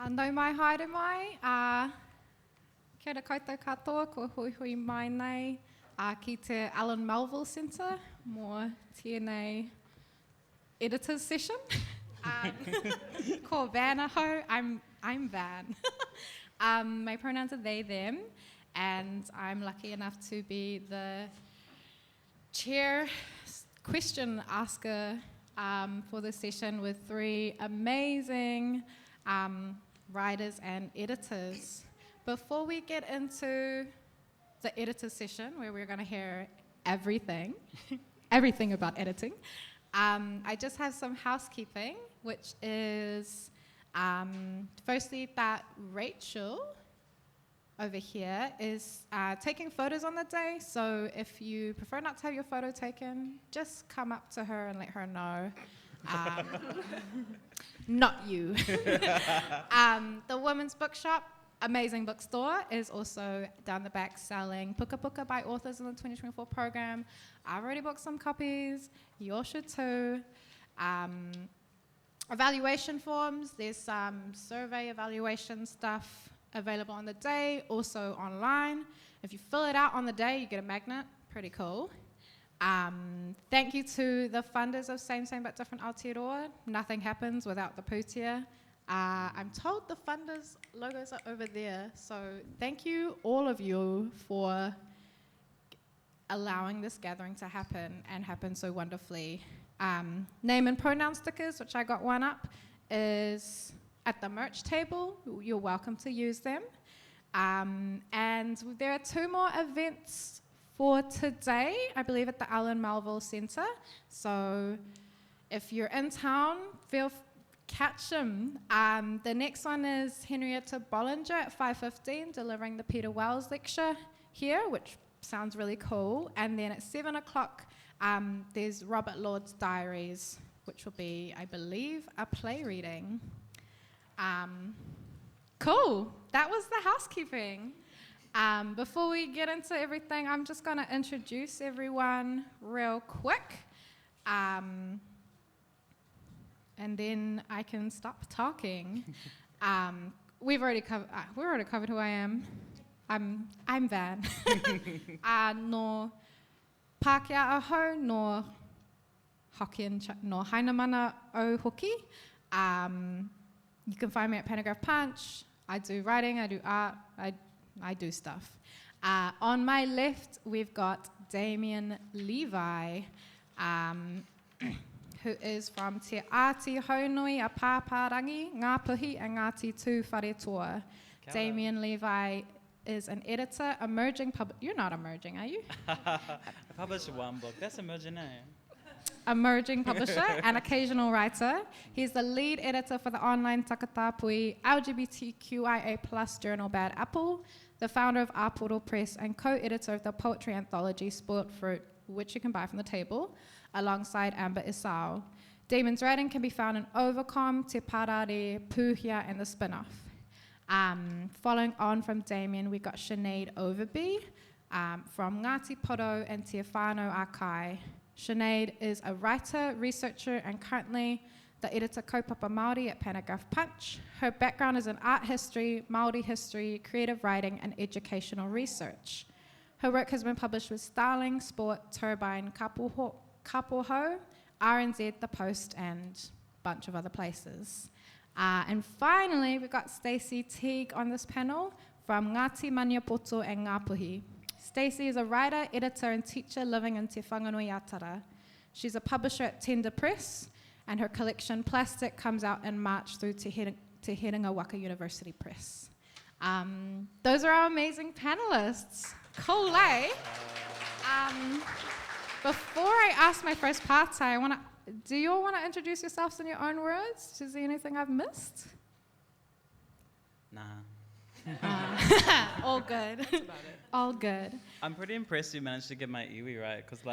Nau mai haere mai. Kia ora koutou katoa, ko hui hui mai nei ki te Alan Melville Centre, mō tēnei editors session. Ko Van aho, I'm Van. My pronouns are they, them, and I'm lucky enough to be the chair question asker for this session with three amazing writers and editors. Before we get into the editor session, where we're going to hear everything, everything about editing, I just have some housekeeping, which is firstly that Rachel over here is taking photos on the day, so if you prefer not to have your photo taken, just come up to her and let her know. Not you. The Women's Bookshop, amazing bookstore, is also down the back selling Puka Puka by authors in the 2024 program. I've already bought some copies. You all should too. Evaluation forms, there's some survey evaluation stuff available on the day, also online. If you fill it out on the day, you get a magnet. Pretty cool. Thank you to the funders of Same Same But Different Aotearoa. Nothing happens without the pūtea. I'm told the funders' logos are over there, so thank you, all of you, for allowing this gathering to happen and happen so wonderfully. Name and pronoun stickers, which I got one up, is at the merch table. You're welcome to use them. And there are two more events for today, I believe at the Alan Melville Centre. So if you're in town, catch them. The next one is Henrietta Bollinger at 5:15, delivering the Peter Wells lecture here, which sounds really cool. And then at 7 o'clock, there's Robert Lord's Diaries, which will be, I believe, a play reading. Cool. That was the housekeeping. Before we get into everything, I'm just going to introduce everyone real quick. And then I can stop talking. We've already covered who I am. I'm Van. No Pākehā aho, no Hokkien, no Hainamana o hoki. You can find me at Panagraph Punch. I do writing, I do art, I do stuff. On my left, we've got Damien Levi, who is from Te Āti Haunui a Pāpārangi, Ngāpuhi and Ngāti Tū Wharetoa. Damien Levi is an editor, you're not emerging, are you? I published one book. That's emerging name. Emerging publisher and occasional writer. He's the lead editor for the online Takatapui LGBTQIA+ journal Bad Apple, the founder of Apuro Press and co-editor of the poetry anthology Spoilt Fruit, which you can buy from the table, alongside Amber Isao. Damon's writing can be found in Overcome, Te Parare, Pūhia, and the spin-off. Following on from Damien, we got Sinead Overbye from Ngāti Poto and Te Whānau Ākai. Sinead is a writer, researcher, and currently the editor kaupapa Māori at Panagraph Punch. Her background is in art history, Māori history, creative writing, and educational research. Her work has been published with Starling, Sport, Turbine, Kapoho, RNZ, The Post, and a bunch of other places. And finally, we've got Stacey Teague on this panel from Ngāti Maniapoto and Ngāpuhi. Stacey is a writer, editor, and teacher living in Te Whanganui Atara. She's a publisher at Tender Press, and her collection Plastic comes out in March through Te Herenga Waka University Press. Those are our amazing panelists. Cool, eh? Before I ask my first partai, do you all want to introduce yourselves in your own words? Is there anything I've missed? Nah. All good. That's about it. All good. I'm pretty impressed you managed to get my iwi right, because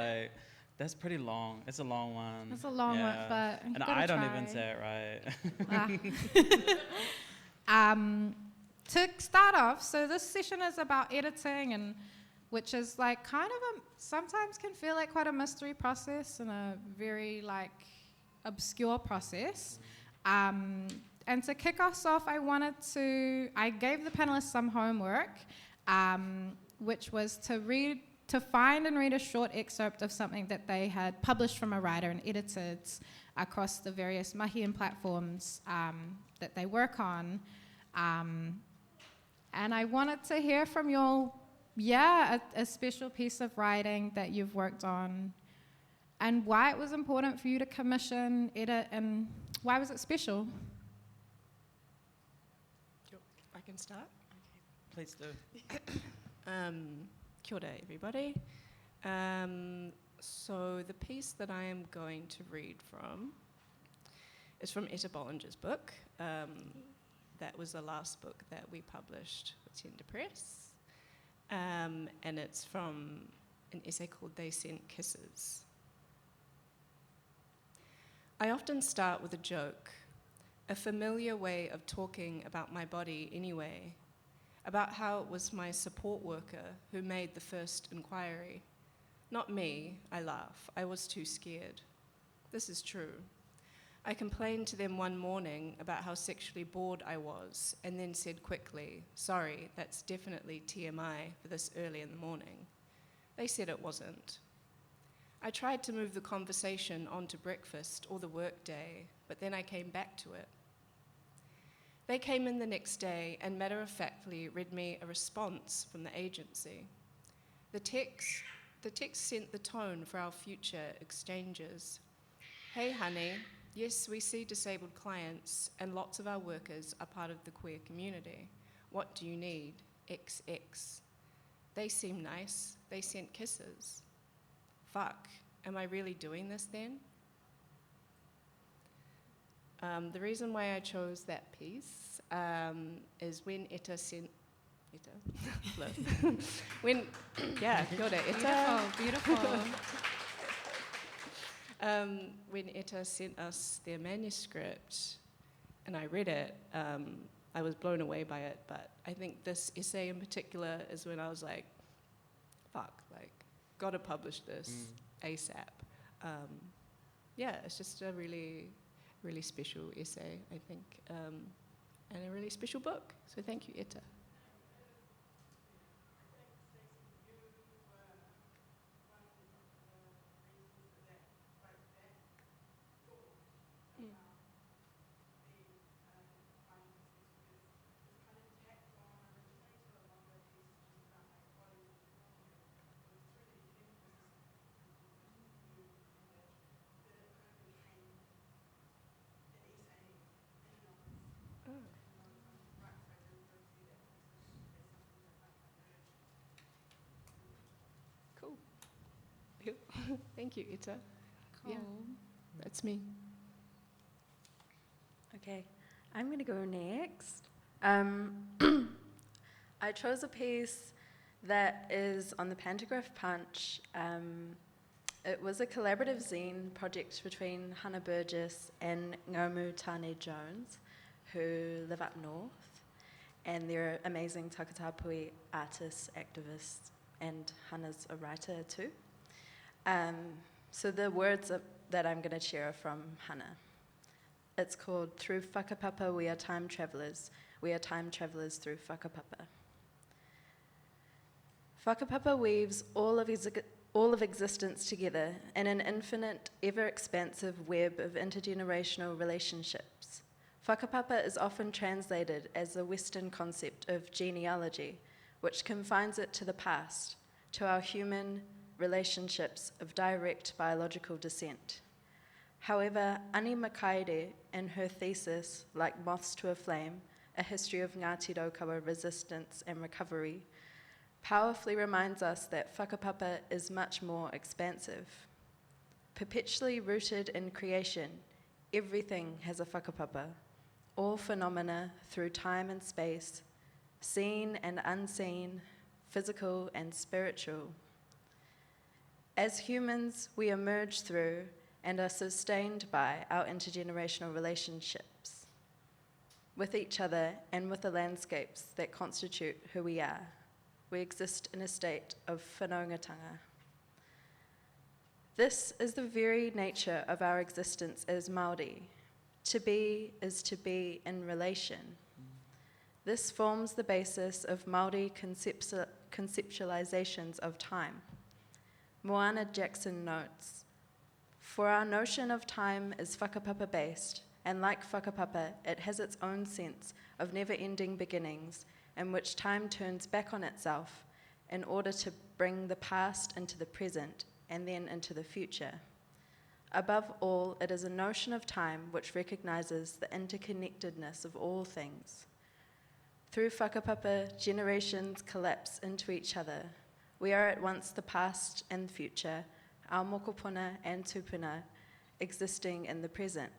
that's pretty long. It's a long one. It's a long one, but and I don't even say it right. To start off, so this session is about editing, and which is like kind of sometimes can feel like quite a mystery process and a very like obscure process. And to kick us off, I gave the panelists some homework, which was to find and read a short excerpt of something that they had published from a writer and edited across the various Mahian platforms that they work on. And I wanted to hear from you all, a special piece of writing that you've worked on, and why it was important for you to commission, edit, and why was it special? I can start. Please do. Kia ora, everybody. So the piece that I am going to read from is from Etta Bollinger's book. That was the last book that we published with Tender Press. And it's from an essay called They Sent Kisses. I often start with a joke, a familiar way of talking about my body anyway, about how it was my support worker who made the first inquiry. Not me, I laugh. I was too scared. This is true. I complained to them one morning about how sexually bored I was, and then said quickly, sorry, that's definitely TMI for this early in the morning. They said it wasn't. I tried to move the conversation onto breakfast or the work day, but then I came back to it. They came in the next day and matter-of-factly read me a response from the agency. The text set the tone for our future exchanges. Hey, honey, yes, we see disabled clients, and lots of our workers are part of the queer community. What do you need? XX. They seem nice. They sent kisses. Fuck, am I really doing this then? The reason why I chose that piece is when Etta sent... when... Yeah, kia ora, Etta. Beautiful. When Etta sent us their manuscript and I read it, I was blown away by it, but I think this essay in particular is when I was like, fuck, like, gotta publish this ASAP. It's just a really, really special essay, I think, and a really special book. So thank you, Etta. Thank you, Etta. Cool. Yeah, that's me. Okay, I'm going to go next. I chose a piece that is on the Pantograph Punch. It was a collaborative zine project between Hannah Burgess and Ngomu Tane Jones, who live up north, and they're amazing takatapui artists, activists, and Hannah's a writer too. So the words that I'm going to share are from Hannah. It's called Through Whakapapa We Are Time Travellers. We are time travellers through whakapapa. Whakapapa weaves all of existence together in an infinite, ever-expansive web of intergenerational relationships. Whakapapa is often translated as the Western concept of genealogy, which confines it to the past, to our human relationships of direct biological descent. However, Ani Makaere, in her thesis, Like Moths to a Flame, A History of Ngāti Raukawa Resistance and Recovery, powerfully reminds us that whakapapa is much more expansive. Perpetually rooted in creation, everything has a whakapapa, all phenomena through time and space, seen and unseen, physical and spiritual. As humans, we emerge through and are sustained by our intergenerational relationships with each other and with the landscapes that constitute who we are. We exist in a state of whanaungatanga. This is the very nature of our existence as Māori. To be is to be in relation. This forms the basis of Māori conceptualizations of time. Moana Jackson notes, "For our notion of time is whakapapa-based, and like whakapapa, it has its own sense of never-ending beginnings, in which time turns back on itself in order to bring the past into the present and then into the future. Above all, it is a notion of time which recognizes the interconnectedness of all things. Through whakapapa, generations collapse into each other. We are at once the past and the future, our mokopuna and tupuna, existing in the present.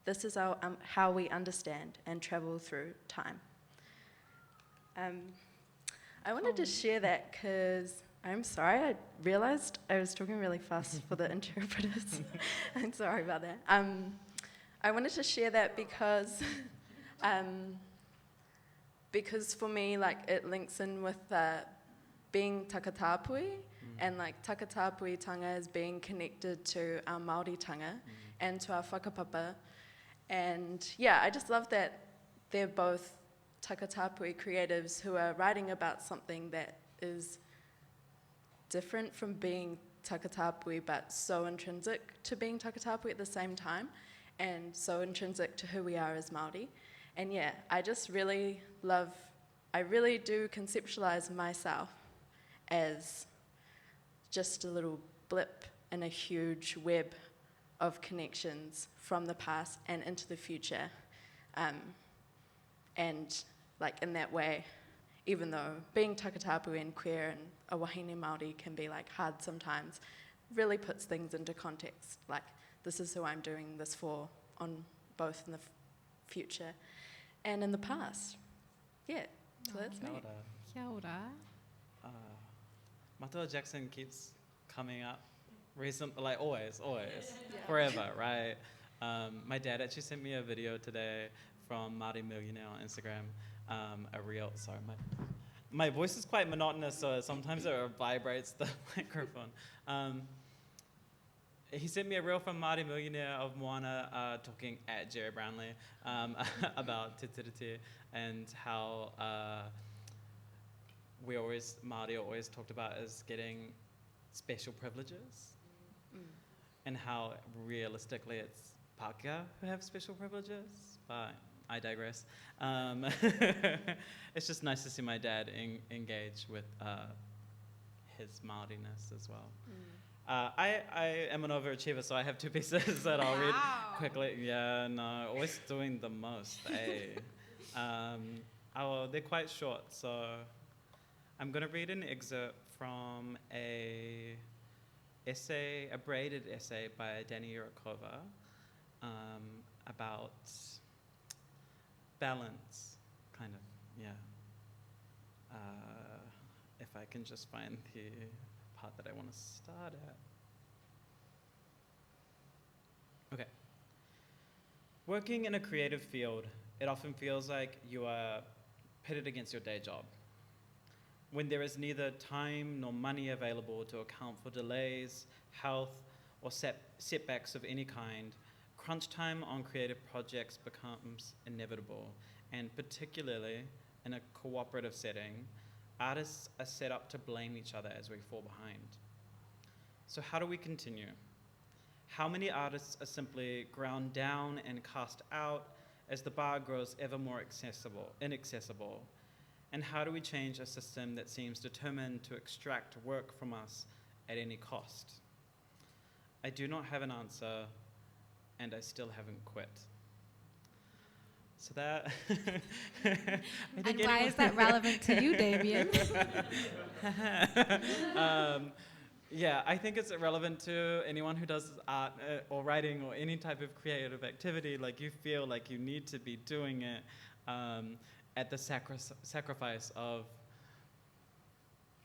This is how we understand and travel through time." I wanted to share that because I'm sorry, I realized I was talking really fast for the interpreters. I'm sorry about that. I wanted to share that because for me, like, it links in with being takatapui, and like takatapui tanga is being connected to our Māori tanga and to our whakapapa. And yeah, I just love that they're both takatapui creatives who are writing about something that is different from being takatapui, but so intrinsic to being takatapui at the same time, and so intrinsic to who we are as Māori. And yeah, I just really do conceptualize myself as just a little blip in a huge web of connections from the past and into the future. And like in that way, even though being takatapui and queer and a wahine Māori can be like hard sometimes, really puts things into context. Like, this is who I'm doing this for, on both in the future and in the past. Yeah, so that's me. Kia ora. Matua Jackson keeps coming up like always, forever, right? My dad actually sent me a video today from Māori Millionaire on Instagram, a reel. Sorry, my voice is quite monotonous, so sometimes it vibrates the microphone. He sent me a reel from Māori Millionaire of Moana talking at Jerry Brownlee about te tiriti and how Māori always talked about as getting special privileges, and how realistically it's Pākehā who have special privileges, but I digress. It's just nice to see my dad engage with his Māoriness as well. I am an overachiever, so I have two pieces that I'll read quickly. Yeah, no, always doing the most, eh? They're quite short, so I'm going to read an excerpt from a braided essay by Dani Yurikova about balance, kind of, yeah. If I can just find the part that I want to start at. Okay. Working in a creative field, it often feels like you are pitted against your day job, when there is neither time nor money available to account for delays, health, or setbacks of any kind. Crunch time on creative projects becomes inevitable, and particularly in a cooperative setting, artists are set up to blame each other as we fall behind. So how do we continue? How many artists are simply ground down and cast out as the bar grows ever more inaccessible? And how do we change a system that seems determined to extract work from us at any cost? I do not have an answer, and I still haven't quit. So that... And why is that relevant to you, Damien? Yeah, I think it's relevant to anyone who does art or writing or any type of creative activity. Like, you feel like you need to be doing it at the sacrifice of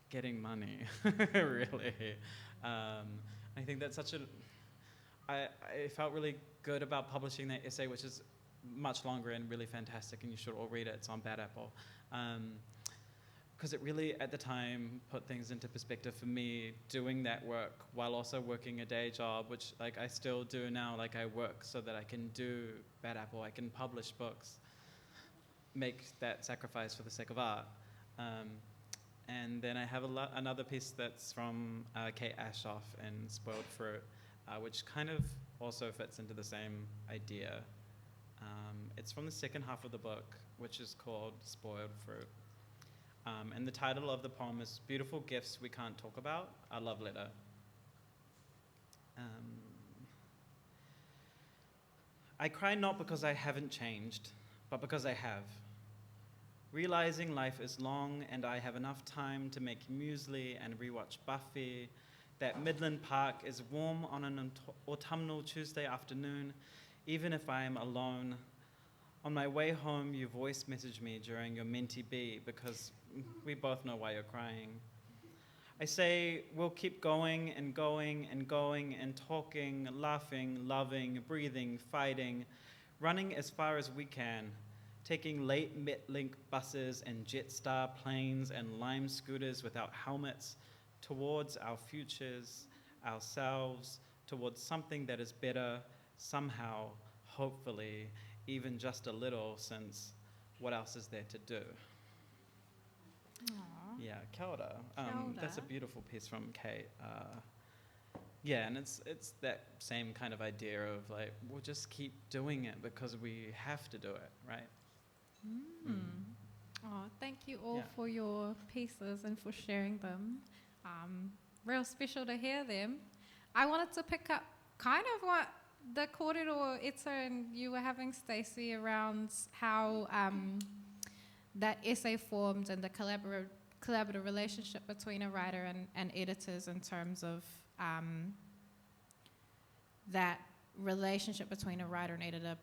getting money, really. I think that's such a... I felt really good about publishing that essay, which is much longer and really fantastic, and you should all read it. It's on Bad Apple. because it really, at the time, put things into perspective for me, doing that work while also working a day job, which like I still do now. Like I work so that I can do Bad Apple, I can publish books, make that sacrifice for the sake of art. And then I have another piece that's from Kate Ashoff and Spoiled Fruit, which kind of also fits into the same idea. It's from the second half of the book, which is called Spoiled Fruit. And the title of the poem is Beautiful Gifts We Can't Talk About, a Love Letter. I cry not because I haven't changed, but because I have. Realizing life is long and I have enough time to make muesli and rewatch Buffy, that Midland Park is warm on an autumnal Tuesday afternoon, even if I am alone. On my way home, you voice message me during your Menti B because we both know why you're crying. I say we'll keep going and going and going and talking, laughing, loving, breathing, fighting, running as far as we can, taking late Metlink buses and Jetstar planes and Lime scooters without helmets towards our futures, ourselves, towards something that is better somehow, hopefully, even just a little, since what else is there to do? Aww. Yeah, kia ora. Kia That's a ora. beautiful piece from Kate. Yeah, and it's that same kind of idea of like, we'll just keep doing it because we have to do it, right? Oh, thank you all Yeah. for your pieces and for sharing them. Real special to hear them. I wanted to pick up kind of what the kōrero Ita and you were having, Stacey, around how that essay formed and the collaborative relationship between a writer and editors in terms of that relationship between a writer and editor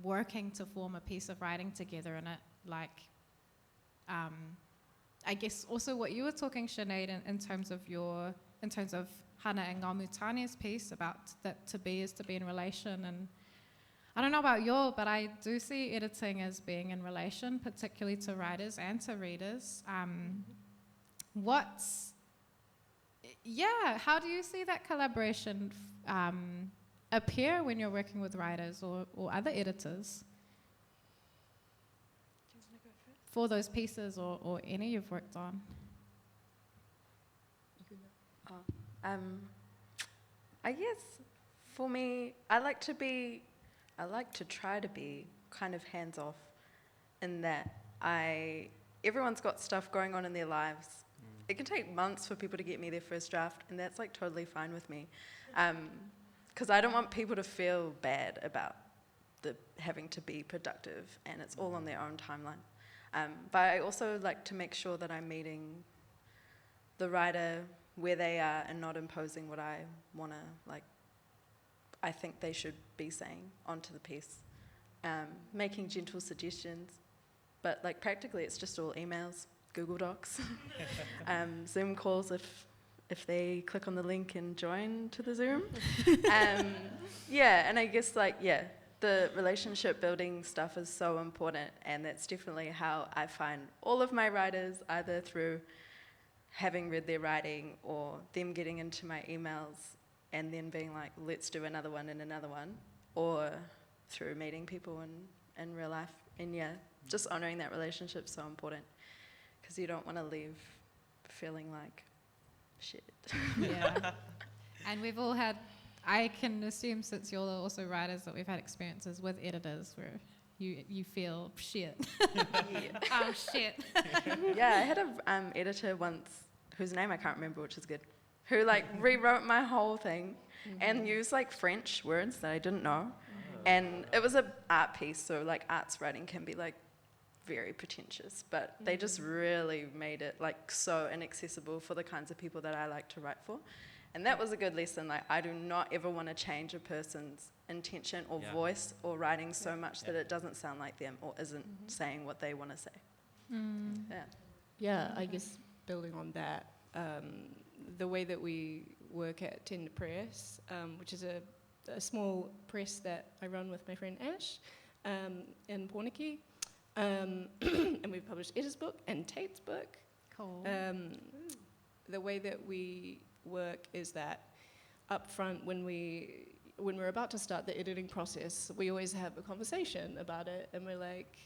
working to form a piece of writing together, and it like I guess also what you were talking, Sinead, in terms of Hana and Ngamutane's piece about that to be is to be in relation. And I don't know about you, but I do see editing as being in relation, particularly to writers and to readers. How do you see that collaboration appear when you're working with writers or other editors? Do you want to go first? For those pieces or any you've worked on? You can go. I guess for me, I like to try to be kind of hands off in that everyone's got stuff going on in their lives. It can take months for people to get me their first draft, and that's like totally fine with me. Because I don't want people to feel bad about having to be productive, and it's all on their own timeline. But I also like to make sure that I'm meeting the writer where they are and not imposing what I want to, I think they should be saying onto the piece. Making gentle suggestions, but practically it's just all emails, Google Docs, Zoom calls if they click on the link and join to the Zoom. And I guess the relationship building stuff is so important, and that's definitely how I find all of my writers, either through having read their writing or them getting into my emails and then being like, let's do another one and another one, or through meeting people in real life. And just honouring that relationship is so important, because you don't want to leave feeling like shit. Yeah. And we've all had, I can assume since you're also writers, that we've had experiences with editors where you feel shit. Oh, shit. Yeah, I had an editor once, whose name I can't remember, which is good, who rewrote my whole thing and used French words that I didn't know. And it was an art piece, so arts writing can be very pretentious, but they just really made it so inaccessible for the kinds of people that I like to write for. And that was a good lesson. I do not ever want to change a person's intention or voice or writing so much that it doesn't sound like them or isn't saying what they want to say. Yeah, I guess building on that, the way that we work at Tender Press, which is a small press that I run with my friend Ash in Porniki, and we've published Eda's book and Tate's book, Cool. The way that we work is that up front, when we're about to start the editing process, we always have a conversation about it, and we're like,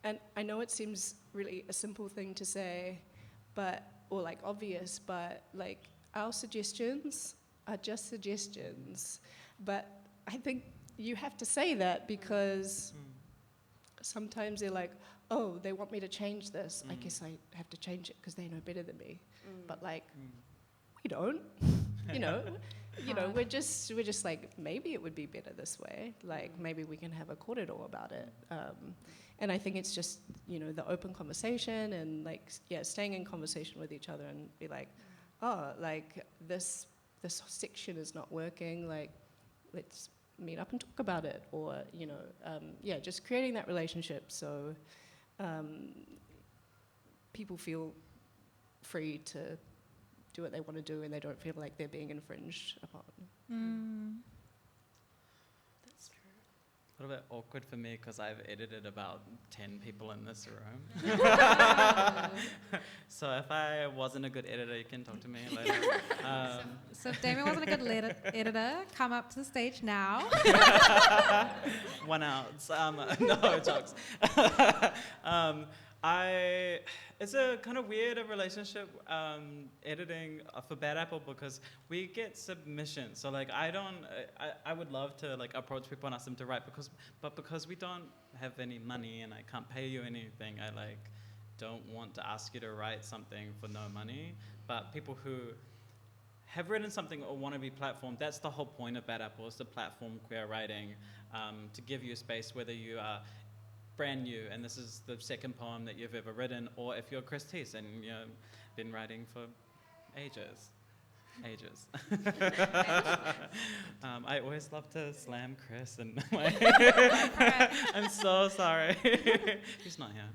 and I know it seems really a simple thing to say, or like obvious, but like our suggestions are just suggestions. But I think you have to say that because sometimes they're like, oh, they want me to change this. I guess I have to change it because they know better than me. But like, we don't. We're just like, maybe it would be better this way. Like, maybe we can have a corridor about it. And I think it's just, the open conversation and like, staying in conversation with each other and be like, oh, like this section is not working. Like, let's meet up and talk about it. Or, just creating that relationship so people feel free to do what they want to do and they don't feel like they're being infringed upon. That's true. A little bit awkward for me because I've edited about 10 people in this room. So if I wasn't a good editor, you can talk to me later. So if Damien wasn't a good editor, come up to the stage now. 1 ounce. No, jokes. It's a kind of weird relationship editing for Bad Apple because we get submissions. So like I would love to like approach people and ask them to write because we don't have any money and I can't pay you anything. I like don't want to ask you to write something for no money. But people who have written something or want to be platformed, that's the whole point of Bad Apple, is to platform queer writing, to give you a space whether you are brand new and this is the second poem that you've ever written, or if you're Chris Teese and you've been writing for ages. I always love to slam Chris and I'm so sorry. He's not here.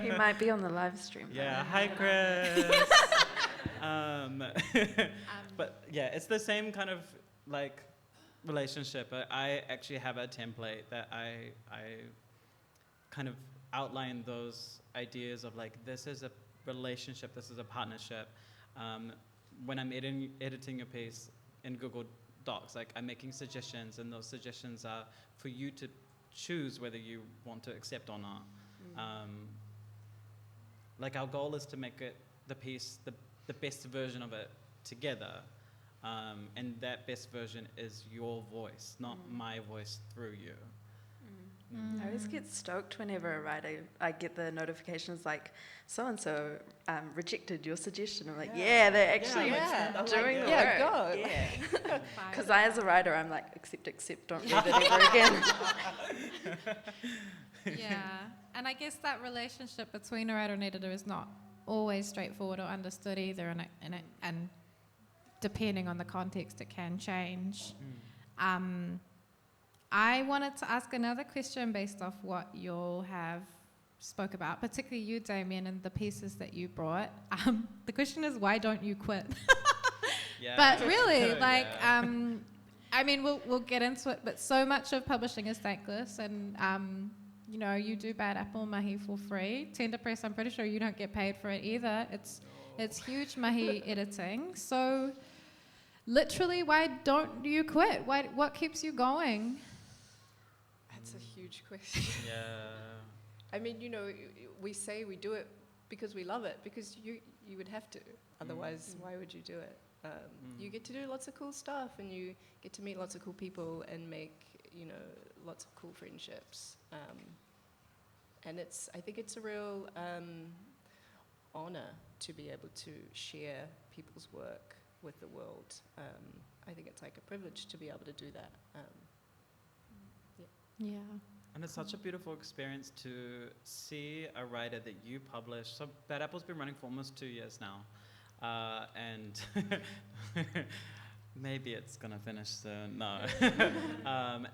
He might be on the live stream. Yeah, hi Chris. But yeah, it's the same kind of like relationship. I actually have a template that I kind of outline those ideas of like, this is a relationship, this is a partnership. When I'm editing a piece in Google Docs, like I'm making suggestions, and those suggestions are for you to choose whether you want to accept or not. Like our goal is to make it the piece, the best version of it together. And that best version is your voice, not my voice through you. I always get stoked whenever a writer, I get the notifications like, so-and-so rejected your suggestion. I'm like, they're actually doing the work. Go. Yeah, because I, as a writer, I'm like, accept, don't read it ever again. Yeah, and I guess that relationship between a writer and editor is not always straightforward or understood either, and depending on the context, it can change. I wanted to ask another question based off what you all have spoke about, particularly you, Damien, and the pieces that you brought. The question is, why don't you quit? But really, like, I mean, we'll get into it, but so much of publishing is thankless, and you do Bad Apple Mahi for free. Tender Press, I'm pretty sure you don't get paid for it either. It's huge Mahi editing. So literally, why don't you quit? What keeps you going? That's a huge question. Yeah. I mean, we say we do it because we love it, because you would have to. Otherwise, why would you do it? You get to do lots of cool stuff, and you get to meet lots of cool people and make, lots of cool friendships. And I think it's a real honor to be able to share people's work with the world. I think it's like a privilege to be able to do that. Yeah. And it's such a beautiful experience to see a writer that you publish. So Bad Apple's been running for almost 2 years now. And maybe it's going to finish soon. No.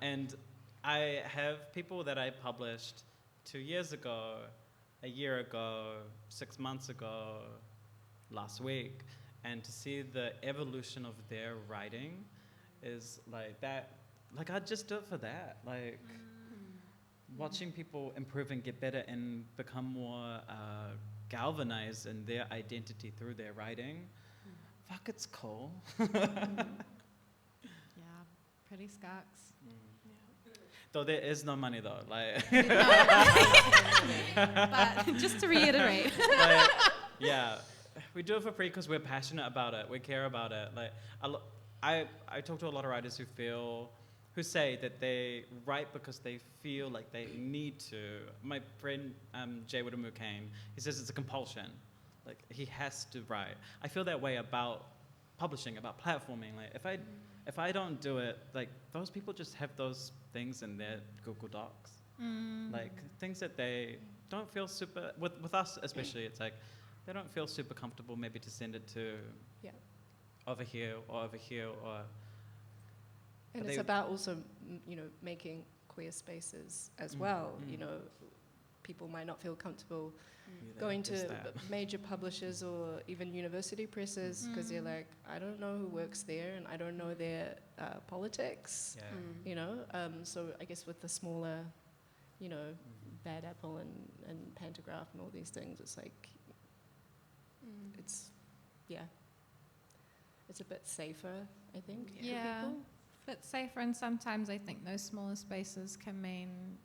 And I have people that I published 2 years ago, a year ago, 6 months ago, last week. And to see the evolution of their writing is like that. Like, I'd just do it for that. Like, watching people improve and get better and become more galvanized in their identity through their writing, fuck, it's cool. Yeah, pretty skunks. Though there is no money though, like. But just to reiterate. Like, yeah, we do it for free because we're passionate about it. We care about it. Like, I talk to a lot of writers who say that they write because they feel like they need to. My friend Jay Widamu Kane, he says it's a compulsion. Like, he has to write. I feel that way about publishing, about platforming. Like, if I don't do it, like, those people just have those things in their Google Docs. Like, things that they don't feel super, with us especially, it's like, they don't feel super comfortable maybe to send it to over here, or... And it's about also, making queer spaces as well. You know, people might not feel comfortable going to major publishers or even university presses because they're like, I don't know who works there and I don't know their politics. You know, so I guess with the smaller, Bad Apple and Pantograph and all these things, it's like, it's a bit safer, I think, for people. Bit safer, and sometimes I think those smaller spaces can mean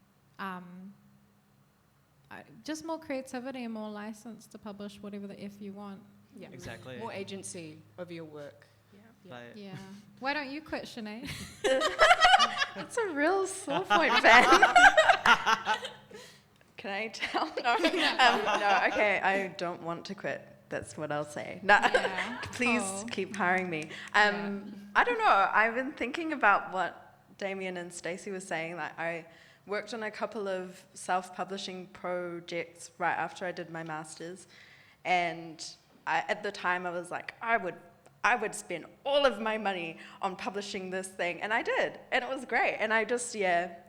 just more creativity and more license to publish whatever the F you want. Yeah, exactly. More agency over your work. Yeah. Why don't you quit, Sinead? That's a real sore point, Van. Can I tell? No. No, okay, I don't want to quit. That's what I'll say. No, please keep hiring me. I don't know. I've been thinking about what Damien and Stacey were saying. Like, I worked on a couple of self-publishing projects right after I did my master's, and at the time I was like, I would spend all of my money on publishing this thing, and I did, and it was great. And I just,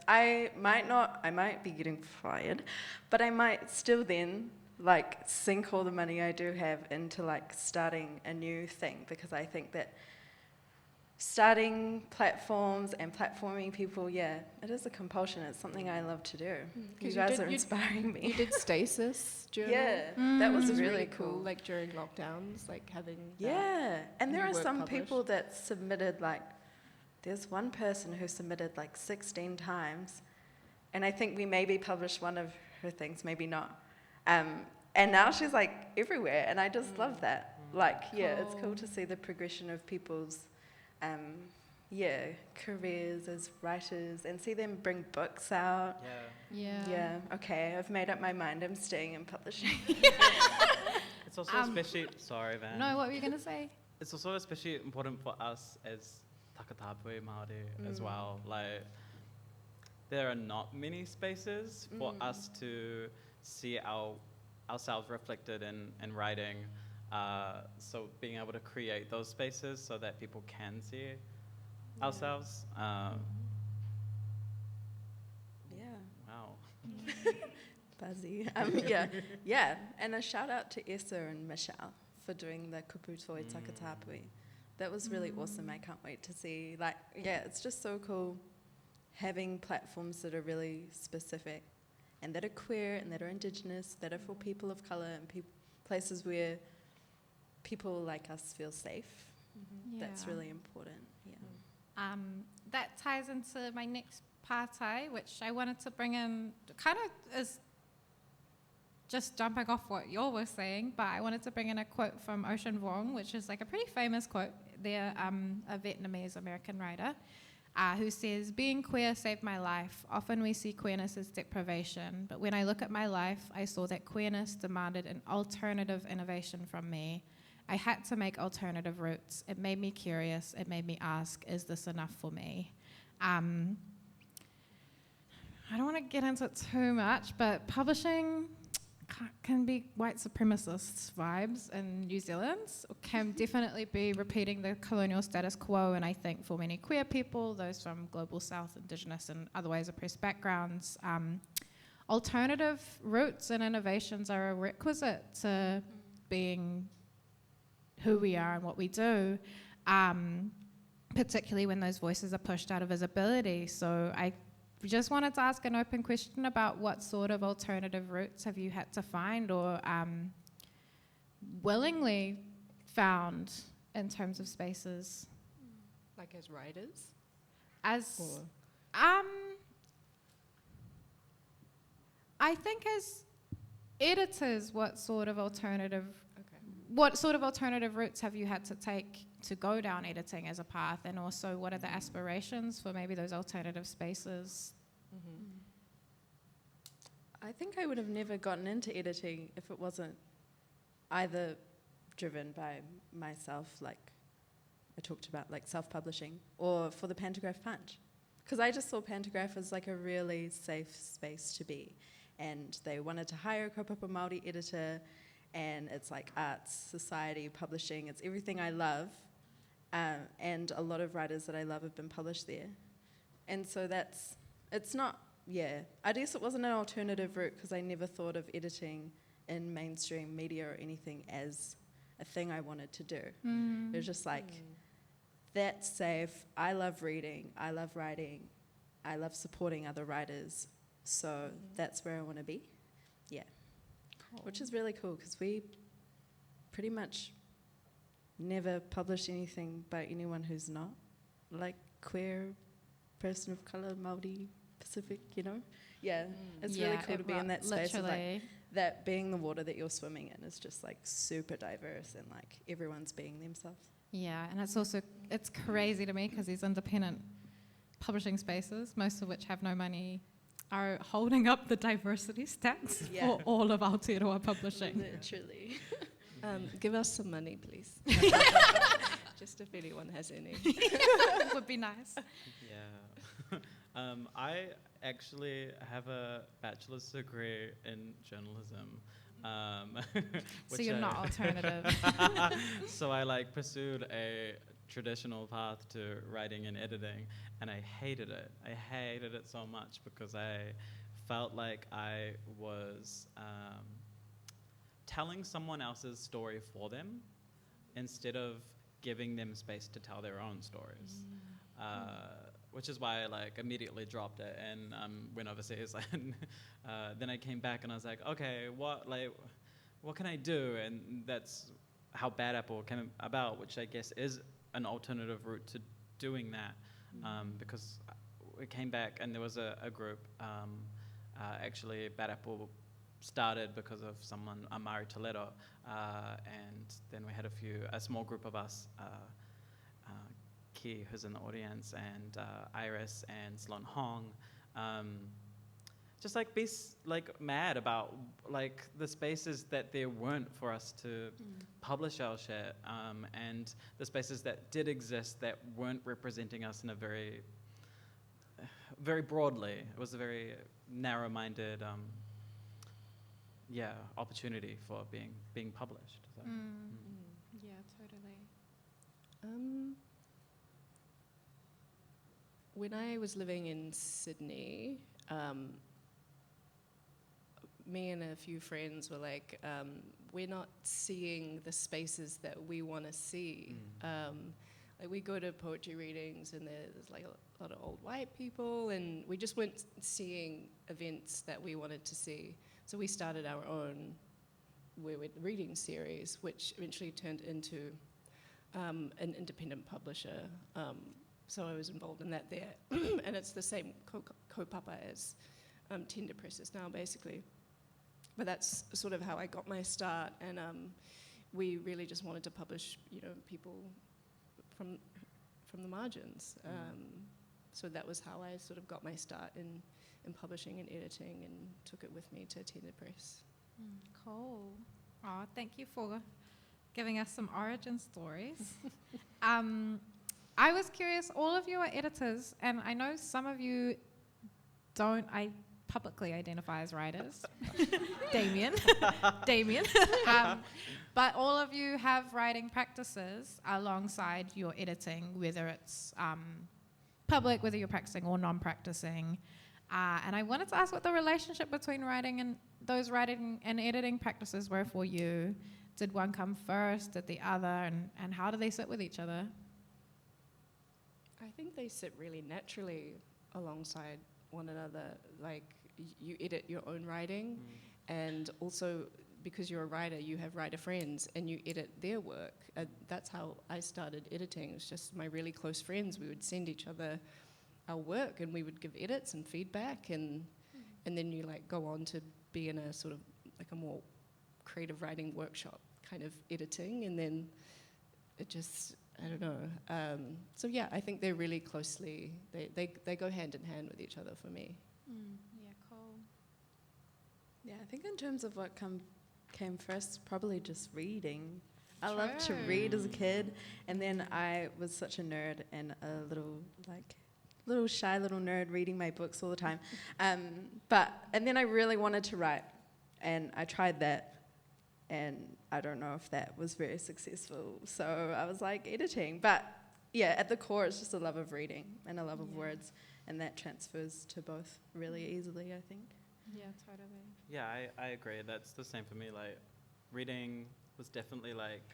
I might be getting fired, but I might still then like sink all the money I do have into like starting a new thing, because I think that starting platforms and platforming people, it is a compulsion. It's something I love to do. You guys are inspiring me. You did Stasis journal. That was Which is really cool. Like during lockdowns, like having and there are some published. people that submitted like, there's one person who submitted like 16 times, and I think we maybe published one of her things, maybe not. And now she's like everywhere, and I just love that. Like, it's cool to see the progression of people's careers as writers and see them bring books out. Okay, I've made up my mind. I'm staying in publishing. It's also especially... Sorry, Van. No, what were you going to say? It's also especially important for us as Takatapui Māori as well. Like, there are not many spaces for us to see ourselves reflected in writing. So being able to create those spaces so that people can see ourselves. Wow. Buzzy. And a shout out to Essa and Michelle for doing the Kuputoi Takatapui. That was really awesome. I can't wait to see. Like, it's just so cool having platforms that are really specific and that are queer and that are Indigenous, that are for people of colour and places where people like us feel safe. That's really important. That ties into my next partai, which I wanted to bring in, kind of is just jumping off what you were saying, but I wanted to bring in a quote from Ocean Vuong, which is like a pretty famous quote. They're a Vietnamese American writer who says, "Being queer saved my life. Often we see queerness as deprivation, but when I look at my life, I saw that queerness demanded an alternative innovation from me. I had to make alternative routes. It made me curious. It made me ask, is this enough for me?" I don't want to get into it too much, but publishing can be white supremacist vibes in New Zealand, or can definitely be repeating the colonial status quo. And I think for many queer people, those from Global South, Indigenous and otherwise oppressed backgrounds, alternative routes and innovations are a requisite to being who we are and what we do, particularly when those voices are pushed out of visibility. So I just wanted to ask an open question about what sort of alternative routes have you had to find or willingly found in terms of spaces? Like as writers? As Or I think as editors, what sort of alternative routes have you had to take to go down editing as a path, and also what are the aspirations for maybe those alternative spaces? I think I would have never gotten into editing if it wasn't either driven by myself, like I talked about, like self-publishing, or for the Pantograph Punch. Because I just saw Pantograph as like a really safe space to be. And they wanted to hire a kaupapa Māori editor, and it's like arts, society, publishing, it's everything I love. And a lot of writers that I love have been published there. And so it's not, I guess it wasn't an alternative route because I never thought of editing in mainstream media or anything as a thing I wanted to do. It was just like, that's safe, I love reading, I love writing, I love supporting other writers, so that's where I want to be. Yeah. Cool. Which is really cool because we pretty much never publish anything by anyone who's not like queer, person of colour, Māori, Pacific, you know? Yeah, it's really cool to be in that space of like, that being the water that you're swimming in is just like super diverse and like everyone's being themselves. Yeah, and it's crazy to me because these independent publishing spaces, most of which have no money, are holding up the diversity stats for all of Aotearoa publishing. Literally. Give us some money, please. Just if anyone has any. Would be nice. Yeah. I actually have a bachelor's degree in journalism. So you're not alternative. So I like pursued a traditional path to writing and editing, and I hated it. I hated it so much because I felt like I was telling someone else's story for them instead of giving them space to tell their own stories. Which is why I like immediately dropped it and went overseas. And then I came back and I was like, okay, what can I do? And that's how Bad Apple came about, which I guess is an alternative route to doing that. Because we came back and there was a group, actually Bad Apple started because of someone, Amari Toledo, and then we had a small group of us, Ki, who's in the audience, and Iris and Sloan Hong, just like be mad about like the spaces that there weren't for us to publish our shit, and the spaces that did exist that weren't representing us in a very, very broadly. It was a very narrow-minded, opportunity for being published. So. Yeah, totally. When I was living in Sydney, me and a few friends were like, we're not seeing the spaces that we want to see. Like we go to poetry readings and there's like a lot of old white people, and we just weren't seeing events that we wanted to see. So we started our own reading series, which eventually turned into an independent publisher. So I was involved in that there. And it's the same kaupapa as Tender Presses now, basically. But that's sort of how I got my start. And we really just wanted to publish, people from the margins. So that was how I sort of got my start in publishing and editing, and took it with me to Tender Press. Cool. Oh, thank you for giving us some origin stories. I was curious, all of you are editors, and I know some of you don't publicly identify as writers. Damien. But all of you have writing practices alongside your editing, whether it's public, whether you're practicing or non-practicing. And I wanted to ask what the relationship between writing and editing practices were for you. Did one come first, did the other, and how do they sit with each other? I think they sit really naturally alongside one another. Like you edit your own writing, and also because you're a writer, you have writer friends, and you edit their work. That's how I started editing. It was just my really close friends. We would send each other our work, and we would give edits and feedback, and then you like go on to be in a sort of like a more creative writing workshop kind of editing, and then it just, I don't know. So yeah, I think they're really closely, they go hand in hand with each other for me. Yeah, cool. Yeah, I think in terms of what came first, probably just reading. I loved to read as a kid, and then I was such a nerd and a little shy little nerd reading my books all the time. And then I really wanted to write, and I tried that, and I don't know if that was very successful. So I was like editing, but yeah, at the core, it's just a love of reading and a love of words, and that transfers to both really easily, I think. Yeah, totally. Yeah, I agree. That's the same for me. Like, reading was definitely like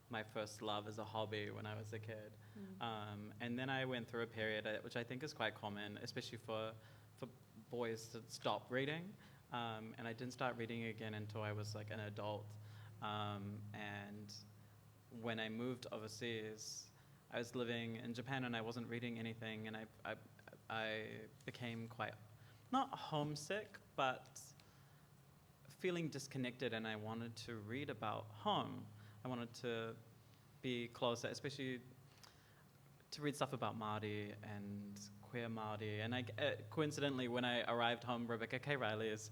my first love as a hobby when I was a kid. And then I went through a period, which I think is quite common, especially for boys to stop reading. And I didn't start reading again until I was like an adult. And when I moved overseas, I was living in Japan and I wasn't reading anything, and I became quite, not homesick, but feeling disconnected, and I wanted to read about home. I wanted to be closer, especially to read stuff about Māori and queer Māori. And coincidentally, when I arrived home, Rebecca K. Riley's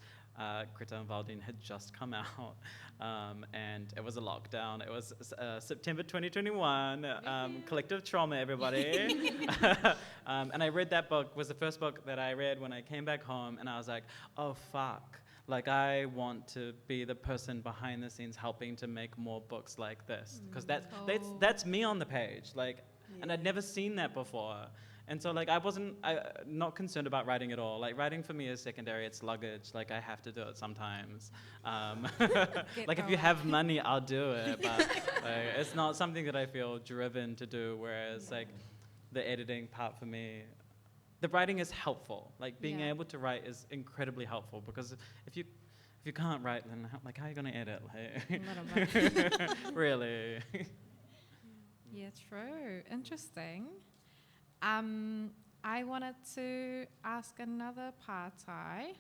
Greta and Valdine had just come out, and it was a lockdown. It was September 2021, Collective Trauma, everybody. And I read that book, was the first book that I read when I came back home, and I was like, oh, fuck. Like, I want to be the person behind the scenes helping to make more books like this. Because that's me on the page. Like, and I'd never seen that before. And so, like, I not concerned about writing at all. Like, writing for me is secondary. It's luggage. Like, I have to do it sometimes. Like, if you have money, I'll do it. But like, it's not something that I feel driven to do, whereas, like, the editing part for me, the writing is helpful. Like, being able to write is incredibly helpful, because if you can't write, then how are you going to edit? Like, really? Yeah, true. Interesting. I wanted to ask another partai.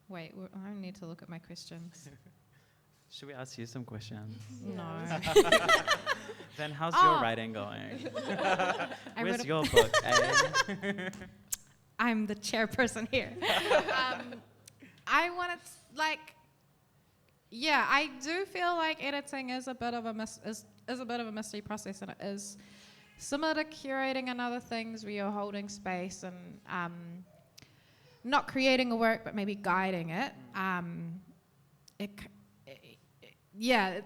Wait, I need to look at my questions. Should we ask you some questions? No. Then how's your writing going? Where's your book, eh? I'm the chairperson here. I wanted to, I do feel like editing is a bit of a mystery process, and it is similar to curating and other things where you're holding space and not creating a work, but maybe guiding it.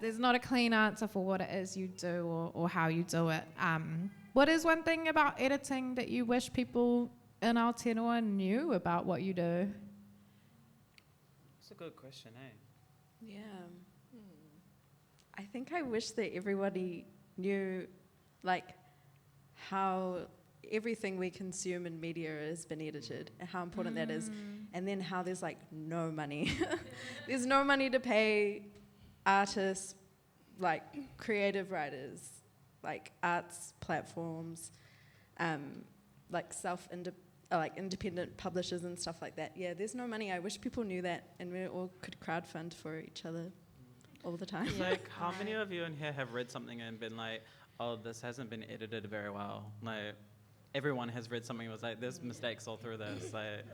There's not a clean answer for what it is you do or how you do it. What is one thing about editing that you wish people in Aotearoa knew about what you do? That's a good question, eh? Yeah. I think I wish that everybody knew, like, how everything we consume in media has been edited and how important that is, and then how there's, like, no money. There's no money to pay artists, like, creative writers, like, arts platforms, like, independent publishers and stuff like that. Yeah, there's no money. I wish people knew that, and we all could crowdfund for each other all the time. Like, how many of you in here have read something and been like, oh, this hasn't been edited very well? Like, everyone has read something and was like, there's mistakes all through this. Like,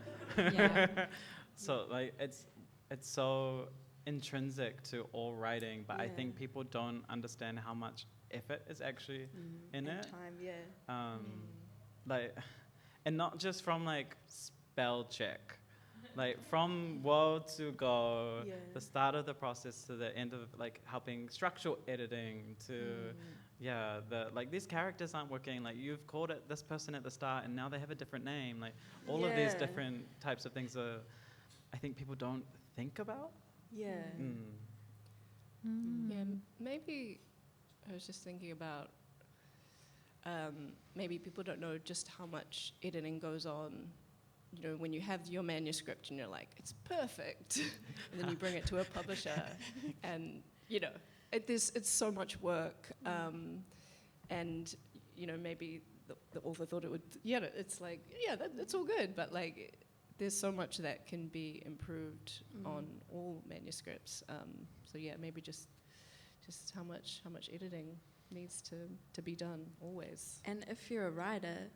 so, like, it's so intrinsic to all writing, but I think people don't understand how much effort is actually in it. Time, like, and not just from, like, spell check. Like, from word to go, the start of the process to the end of, like, helping structural editing to, these characters aren't working. Like, you've called it this person at the start, and now they have a different name. Like, all of these different types of things are, I think people don't think about. Yeah, maybe I was just thinking about maybe people don't know just how much editing goes on you know, when you have your manuscript and you're like, it's perfect, and then you bring it to a publisher, and you know, it's so much work, and you know, maybe the author thought it would, it's like, that's all good, but like, there's so much that can be improved on all manuscripts. So yeah, maybe just how much editing needs to be done always. And if you're a writer,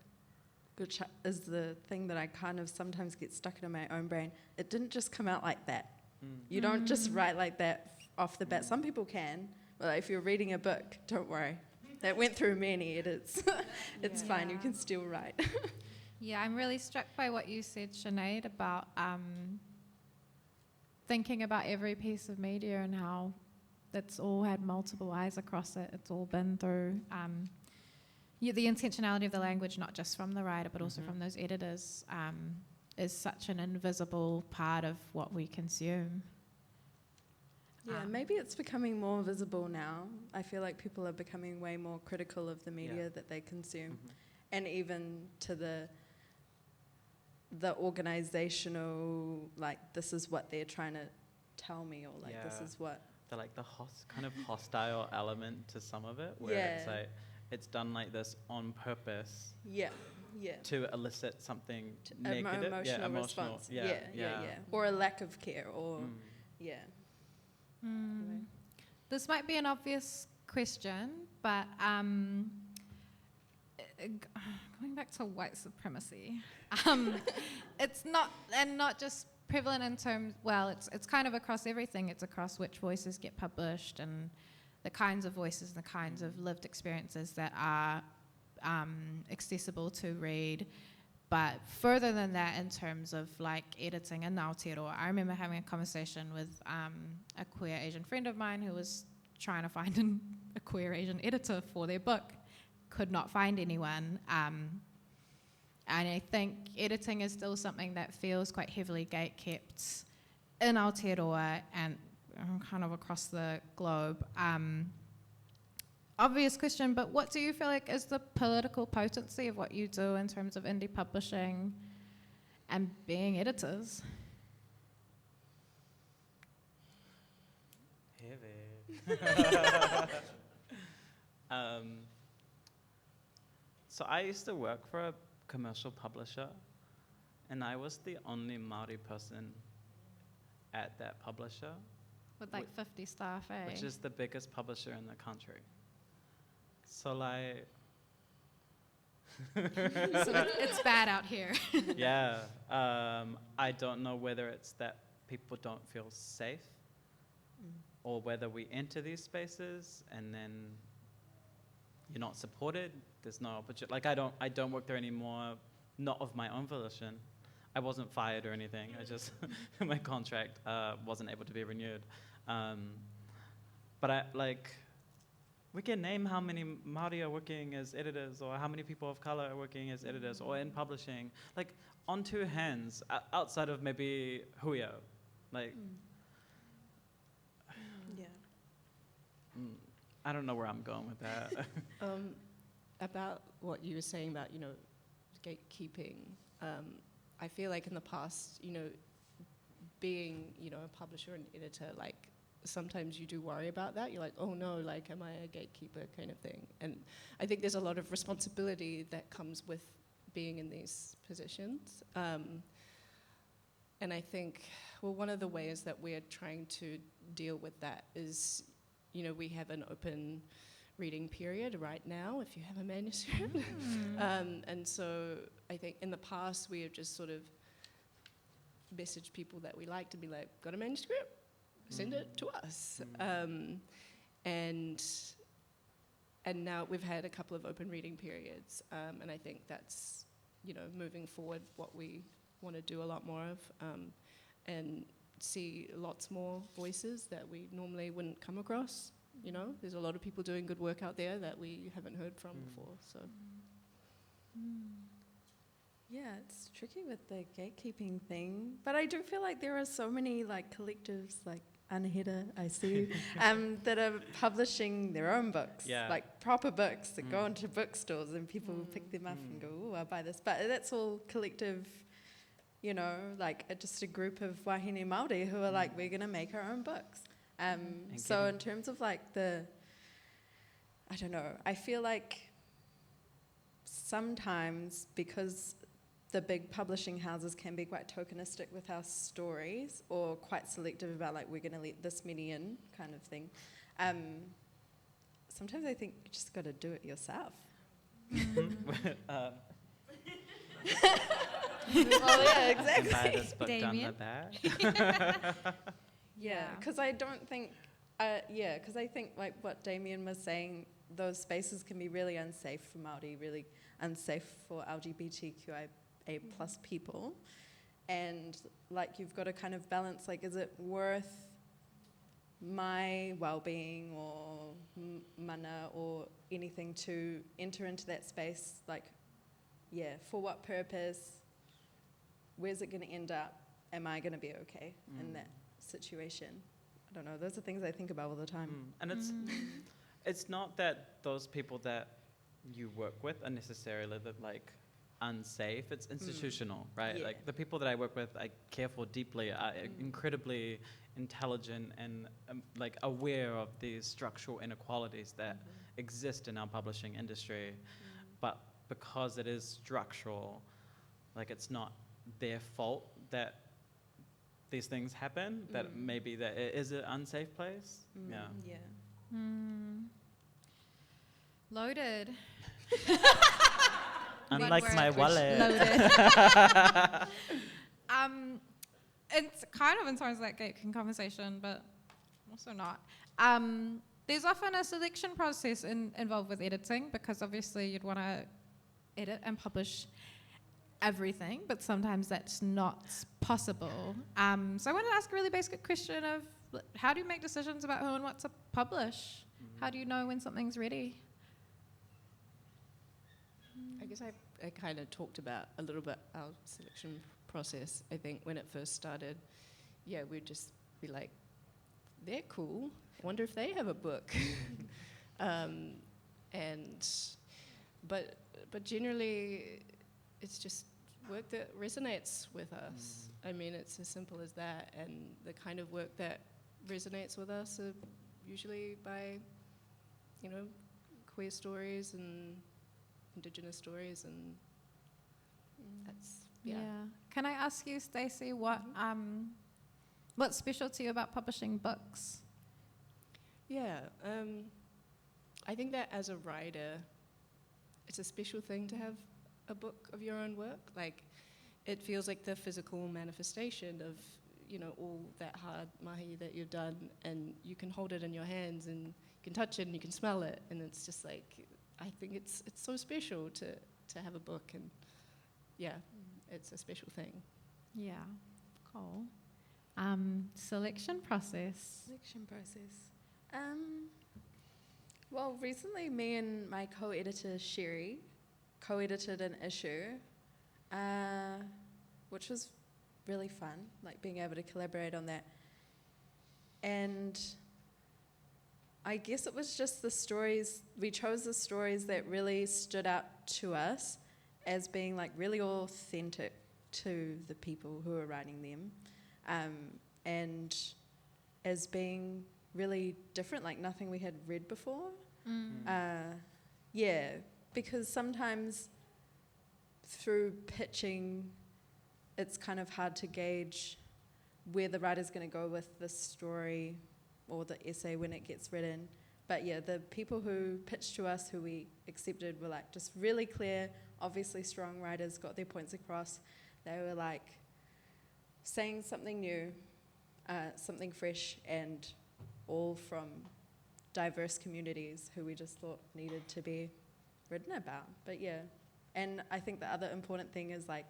which is the thing that I kind of sometimes get stuck in my own brain, it didn't just come out like that. You don't just write like that off the bat. Some people can, but if you're reading a book, don't worry. That went through many edits. It's fine, you can still write. Yeah, I'm really struck by what you said, Sinead, about thinking about every piece of media and how it's all had multiple eyes across it. It's all been through the intentionality of the language, not just from the writer, but also from those editors, is such an invisible part of what we consume. Yeah, maybe it's becoming more visible now. I feel like people are becoming way more critical of the media that they consume, and even to the organizational, like, this is what they're trying to tell me, or like this is what the like the kind of hostile element to some of it, where it's like it's done like this on purpose. To elicit something negative, emotional response. Or a lack of care, or Anyway. This might be an obvious question, but going back to white supremacy, it's not just prevalent in terms. Well, it's kind of across everything. It's across which voices get published and the kinds of voices and the kinds of lived experiences that are accessible to read. But further than that, in terms of like editing and Aotearoa, I remember having a conversation with a queer Asian friend of mine who was trying to find a queer Asian editor for their book. Could not find anyone. And I think editing is still something that feels quite heavily gatekept in Aotearoa and kind of across the globe. Obvious question, but what do you feel like is the political potency of what you do in terms of indie publishing and being editors? Heavy. So I used to work for a commercial publisher, and I was the only Māori person at that publisher. With like 50 staff, eh? Which is the biggest publisher in the country. So like... So it's bad out here. I don't know whether it's that people don't feel safe or whether we enter these spaces and then you're not supported. There's no opportunity. Like I don't work there anymore, not of my own volition. I wasn't fired or anything. I just my contract wasn't able to be renewed. But we can name how many Māori are working as editors, or how many people of colour are working as editors, or in publishing, like on two hands, outside of maybe Huia, like. I don't know where I'm going with that. About what you were saying about, gatekeeping, I feel like in the past, being, a publisher and editor, like, sometimes you do worry about that. You're like, oh no, like, am I a gatekeeper kind of thing? And I think there's a lot of responsibility that comes with being in these positions. And I think, one of the ways that we're trying to deal with that is, we have an open reading period right now if you have a manuscript. And so I think in the past we have just sort of messaged people that we like to be like, got a manuscript? Send it to us. And now we've had a couple of open reading periods, and I think that's, moving forward what we want to do a lot more of, and see lots more voices that we normally wouldn't come across. There's a lot of people doing good work out there that we haven't heard from before. So. Yeah, it's tricky with the gatekeeping thing, but I do feel like there are so many like collectives, like Anahita, I see, that are publishing their own books, like proper books that go into bookstores and people pick them up and go, oh, I'll buy this. But that's all collective just a group of wahine Māori who are like, we're going to make our own books. So in terms of like I don't know, I feel like sometimes because the big publishing houses can be quite tokenistic with our stories or quite selective about like, we're going to let this many in kind of thing. Sometimes I think you just got to do it yourself. Well, yeah, exactly. Buy this book down the back. Yeah, because I don't think, because I think like what Damien was saying, those spaces can be really unsafe for Māori, really unsafe for LGBTQIA plus people. And like you've got to kind of balance, like, is it worth my well-being or mana or anything to enter into that space? Like, yeah, for what purpose? Where's it going to end up? Am I going to be okay in that situation? I don't know. Those are things I think about all the time. And it's not that those people that you work with are necessarily like unsafe. It's institutional, right? Yeah. Like the people that I work with, I care for deeply, are incredibly intelligent and like aware of these structural inequalities that exist in our publishing industry. But because it is structural, like it's not their fault that these things happen, that maybe that it is an unsafe place. Yeah. Loaded. Unlike my wallet. Loaded. It's kind of in terms of that gatekeeping conversation, but also not. There's often a selection process involved with editing, because obviously you'd want to edit and publish everything, but sometimes that's not possible. So I wanted to ask a really basic question of how do you make decisions about who and what to publish? How do you know when something's ready? I guess I kind of talked about a little bit our selection process. I think when it first started, we'd just be like, they're cool. I wonder if they have a book. But generally, it's just work that resonates with us. I mean, it's as simple as that. And the kind of work that resonates with us are usually by, queer stories and Indigenous stories, and that's Can I ask you, Stacey, what's special to you about publishing books? I think that as a writer, it's a special thing to have a book of your own work. Like, it feels like the physical manifestation of, all that hard mahi that you've done, and you can hold it in your hands, and you can touch it, and you can smell it, and it's just like, I think it's so special to have a book, and it's a special thing. Yeah, cool. Selection process. Well, recently me and my co-editor Sherry co-edited an issue, which was really fun, like being able to collaborate on that. And I guess it was just the stories, we chose the stories that really stood out to us as being like really authentic to the people who are writing them, and as being really different, like nothing we had read before. Because sometimes through pitching, it's kind of hard to gauge where the writer's going to go with the story or the essay when it gets written. But the people who pitched to us, who we accepted, were like just really clear, obviously strong writers, got their points across. They were like saying something new, something fresh, and all from diverse communities who we just thought needed to be written about. But and I think the other important thing is like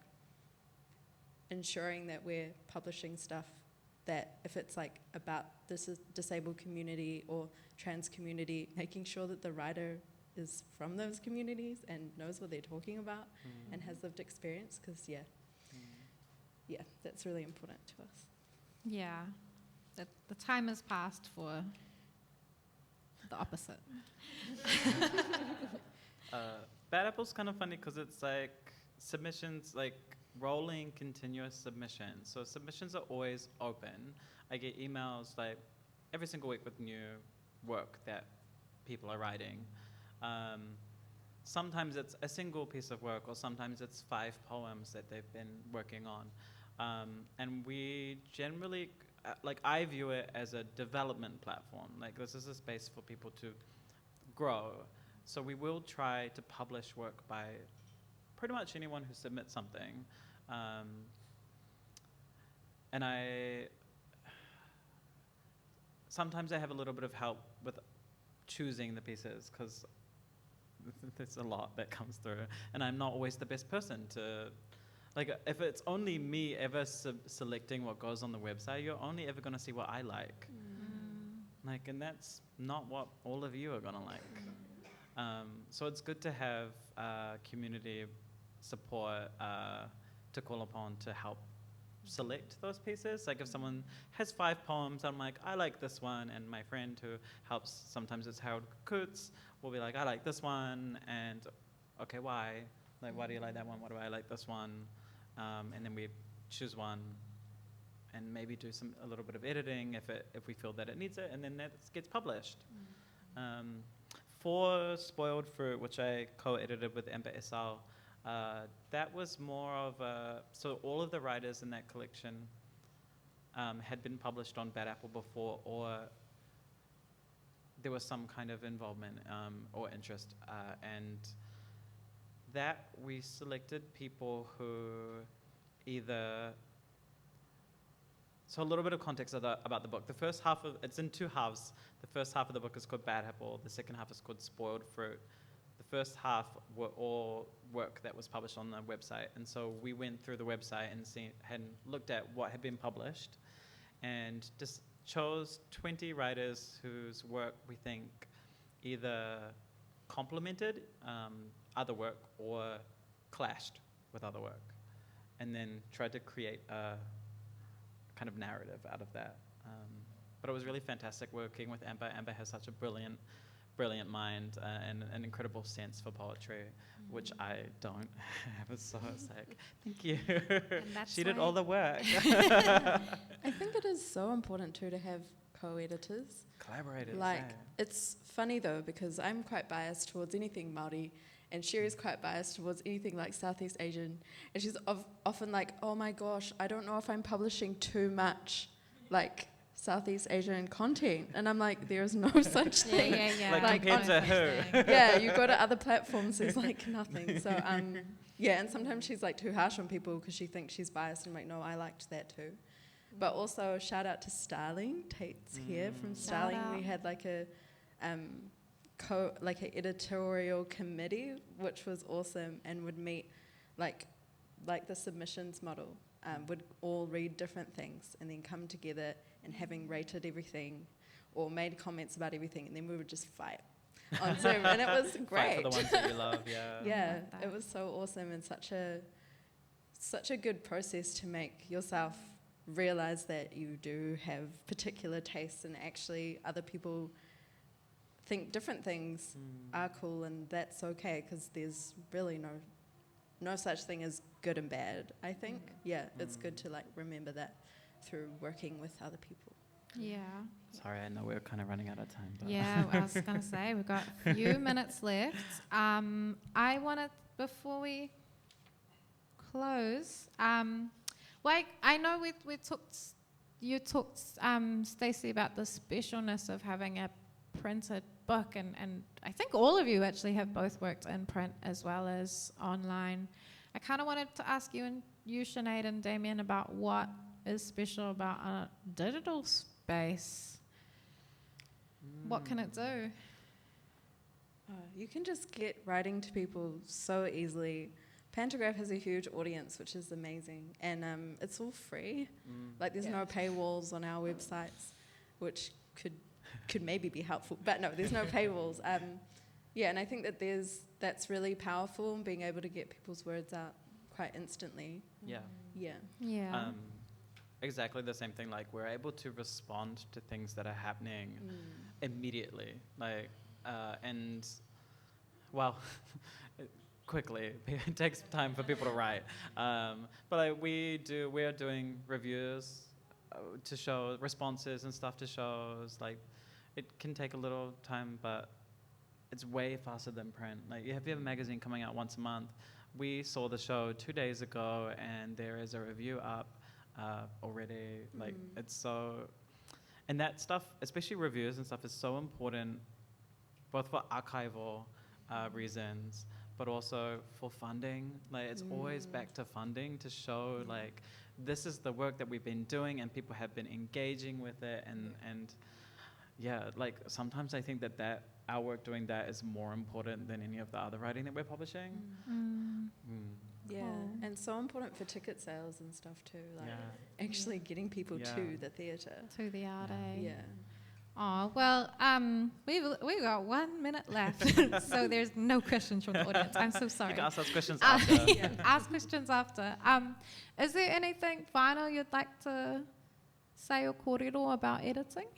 ensuring that we're publishing stuff that if it's like about this is disabled community or trans community, making sure that the writer is from those communities and knows what they're talking about and has lived experience, because that's really important to us. Yeah, the time has passed for the opposite. Bad Apple's kind of funny because it's like submissions, like rolling, continuous submissions. So submissions are always open. I get emails like every single week with new work that people are writing. Sometimes it's a single piece of work, or sometimes it's 5 poems that they've been working on. And we generally, like I view it as a development platform. Like this is a space for people to grow. So we will try to publish work by pretty much anyone who submits something. And sometimes I have a little bit of help with choosing the pieces, because there's a lot that comes through, and I'm not always the best person to, like, if it's only me ever selecting what goes on the website, you're only ever going to see what I like. Like, and that's not what all of you are going to like. So it's good to have community support to call upon to help select those pieces. Like if someone has 5 poems, I'm like, I like this one, and my friend who helps, sometimes it's Harold Coots, will be like, I like this one, and okay, why? Like, why do you like that one? Why do I like this one? And then we choose one, and maybe do a little bit of editing if we feel that it needs it, and then that gets published. For Spoiled Fruit, which I co-edited with Amber Esau, that was more of so all of the writers in that collection had been published on Bad Apple before, or there was some kind of involvement or interest. And that we selected people who either... So a little bit of context about the book. The first half it's in 2 halves. The first half of the book is called Bad Apple. The second half is called Spoiled Fruit. The first half were all work that was published on the website, and so we went through the website and looked at what had been published, and just chose 20 writers whose work we think either complemented other work or clashed with other work, and then tried to create a kind of narrative out of that. But it was really fantastic working with Amber. Amber has such a brilliant mind and an incredible sense for poetry, which I don't have. So it's like, thank you. She did all the work. I think it is so important too to have co-editors. Collaborators. Like, yeah. it's funny though, because I'm quite biased towards anything Māori, and Sherry's quite biased towards anything like Southeast Asian, and she's often like, oh my gosh, I don't know if I'm publishing too much, like, Southeast Asian content, and I'm like, there's no such thing. Like compared to who? Yeah, you go to other platforms, there's like nothing. So yeah, and sometimes she's like too harsh on people because she thinks she's biased, and I'm like, no, I liked that too. But also shout out to Starling. Tate's here from Starling. We had like a an editorial committee, which was awesome, and would meet like the submissions model. Would all read different things and then come together, and having rated everything or made comments about everything, and then we would just fight on Zoom, and it was great. Fight for the ones that you love, yeah. Yeah, it was so awesome, and such a good process to make yourself realize that you do have particular tastes, and actually other people think different things are cool, and that's okay, because there's really no such thing as good and bad, I think. Yeah, it's good to like remember that through working with other people. Yeah. Sorry, I know we're kind of running out of time. But Yeah, I was going to say, we've got a few minutes left. I wanted, before we close, like, I know you talked, Stacey, about the specialness of having a printed book, and I think all of you actually have both worked in print as well as online. I kind of wanted to ask you, Sinead and Damien, about what is special about a digital space. What can it do? You can just get writing to people so easily. Pantograph has a huge audience, which is amazing, and it's all free. Like, there's no paywalls on our websites, which could maybe be helpful, but no, there's no paywalls. Yeah, and I think that that's really powerful, being able to get people's words out quite instantly. Yeah. Exactly the same thing. Like, we're able to respond to things that are happening immediately. Like, and well, quickly. It takes time for people to write. But like, we're doing reviews to show responses and stuff to shows. Like, it can take a little time, but it's way faster than print. Like, if you have a magazine coming out once a month, we saw the show 2 days ago, and there is a review up already. Like, it's so, and that stuff, especially reviews and stuff, is so important, both for archival reasons, but also for funding. Like, it's always back to funding to show like this is the work that we've been doing, and people have been engaging with it, and yeah, like sometimes I think that our work doing that is more important than any of the other writing that we're publishing. Yeah, Cool. and so important for ticket sales and stuff too, like Yeah. actually getting people Yeah. to the theatre. To the art, eh? Yeah. Oh, well, we've got 1 minute left, so there's no questions from the audience. I'm so sorry. You can ask us questions after. Ask questions after. Is there anything final you'd like to say or kōrero about editing?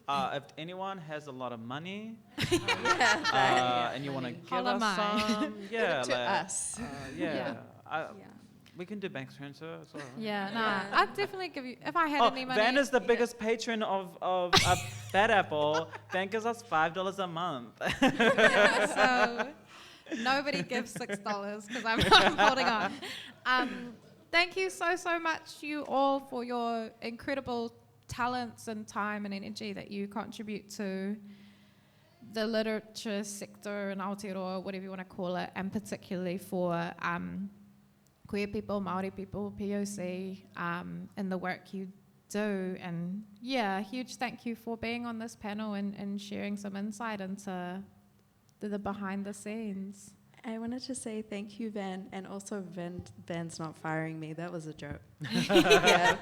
If anyone has a lot of money Yeah. and you want to give Holla us mai. some, yeah, To like, us. yeah. Yeah. We can do bank transfer as well. Yeah, no, Yeah. I'd definitely give you, if I had Oh, any money. Van is the biggest patron of Bad Apple. Van gives us $5 a month. Yeah, so nobody gives $6 because I'm holding on. Thank you so much, you all, for your incredible talents and time and energy that you contribute to the literature sector in Aotearoa, whatever you want to call it, and particularly for queer people, Māori people, POC, in the work you do. And yeah, huge thank you for being on this panel and sharing some insight into the behind the scenes. I wanted to say thank you, Van, and also Van's not firing me. That was a joke.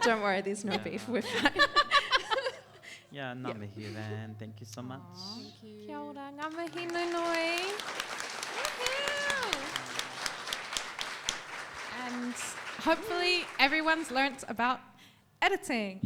Don't worry, there's no beef. We're fine. Yeah, ngā mihi, Van. Thank you so much. Kia ora, ngā mihi nui. And hopefully everyone's learnt about editing.